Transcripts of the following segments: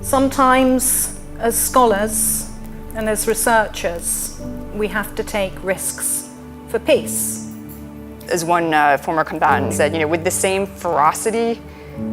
Sometimes, as scholars and as researchers, we have to take risks for peace. As one former combatant said, with the same ferocity,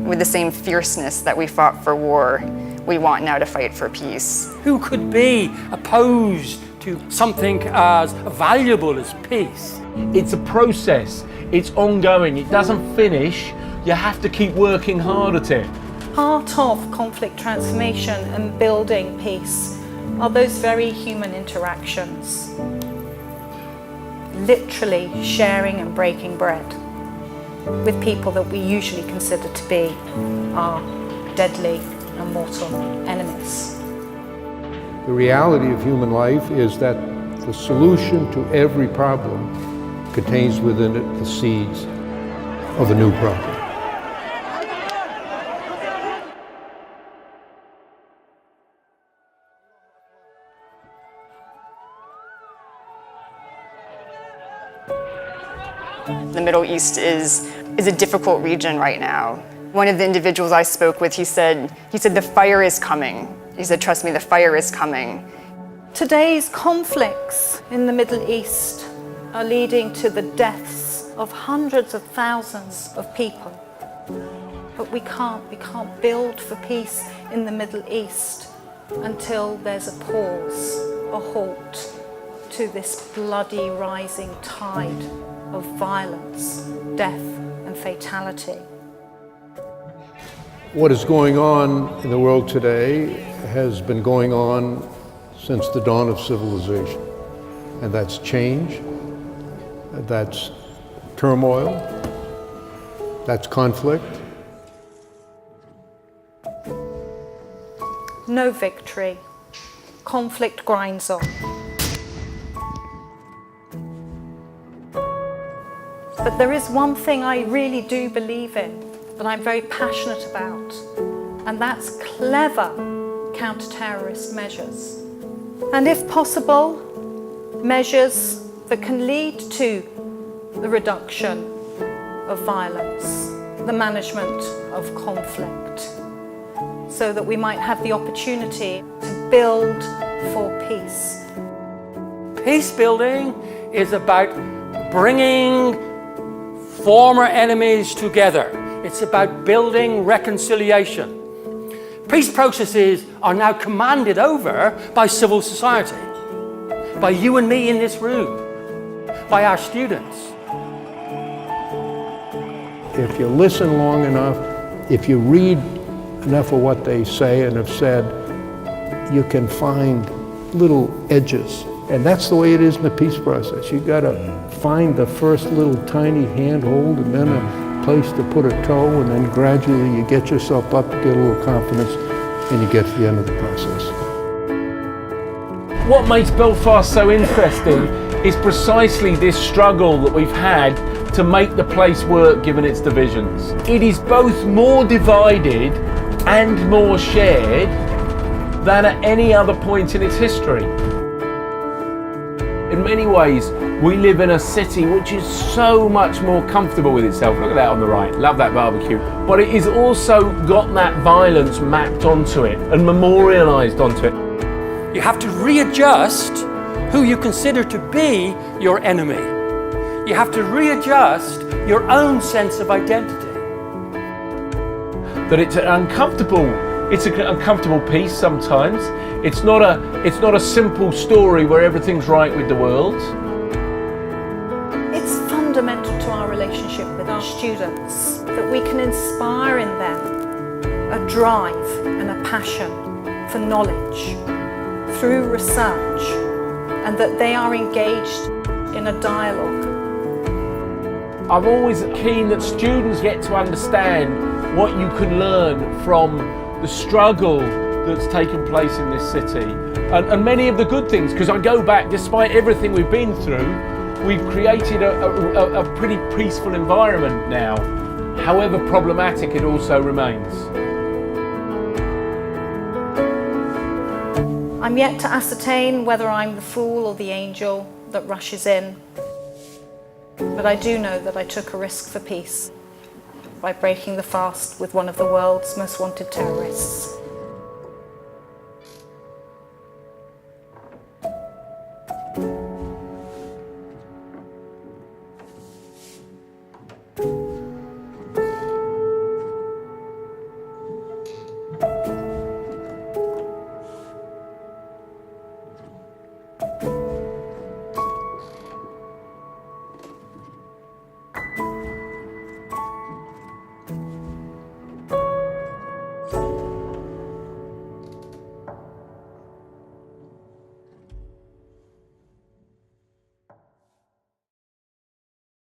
with the same fierceness that we fought for war, we want now to fight for peace. Who could be opposed to something as valuable as peace? It's a process, it's ongoing, it doesn't finish, you have to keep working hard at it. Part of conflict transformation and building peace are those very human interactions. Literally sharing and breaking bread with people that we usually consider to be our deadly and mortal enemies. The reality of human life is that the solution to every problem contains within it the seeds of a new problem. The Middle East is a difficult region right now. One of the individuals I spoke with, he said, the fire is coming. He said, trust me, the fire is coming. Today's conflicts in the Middle East are leading to the deaths of hundreds of thousands of people. But we can't build for peace in the Middle East until there's a pause, a halt to this bloody rising tide of violence, death and fatality. What is going on in the world today has been going on since the dawn of civilization. And that's change, that's turmoil, that's conflict. No victory. Conflict grinds on. But there is one thing I really do believe in, that I'm very passionate about, and that's clever counter-terrorist measures. And if possible, measures that can lead to the reduction of violence, the management of conflict, so that we might have the opportunity to build for peace. Peace building is about bringing former enemies together. It's about building reconciliation. Peace processes are now commanded over by civil society, by you and me in this room, by our students. If you listen long enough, if you read enough of what they say and have said, you can find little edges. And that's the way it is in the peace process. You've got to find the first little tiny handhold and then a place to put a toe, and then gradually you get yourself up, you get a little confidence, and you get to the end of the process. What makes Belfast so interesting is precisely this struggle that we've had to make the place work given its divisions. It is both more divided and more shared than at any other point in its history. In many ways, we live in a city which is so much more comfortable with itself. Look at that on the right, love that barbecue. But it has also got that violence mapped onto it and memorialised onto it. You have to readjust who you consider to be your enemy. You have to readjust your own sense of identity. That it's an uncomfortable piece sometimes. It's not a simple story where everything's right with the world. It's fundamental to our relationship with our students that we can inspire in them a drive and a passion for knowledge through research, and that they are engaged in a dialogue. I'm always keen that students get to understand what you can learn from the struggle that's taken place in this city and many of the good things, because I go back, despite everything we've been through, we've created a pretty peaceful environment now, however problematic it also remains. I'm yet to ascertain whether I'm the fool or the angel that rushes in, but I do know that I took a risk for peace by breaking the fast with one of the world's most wanted terrorists.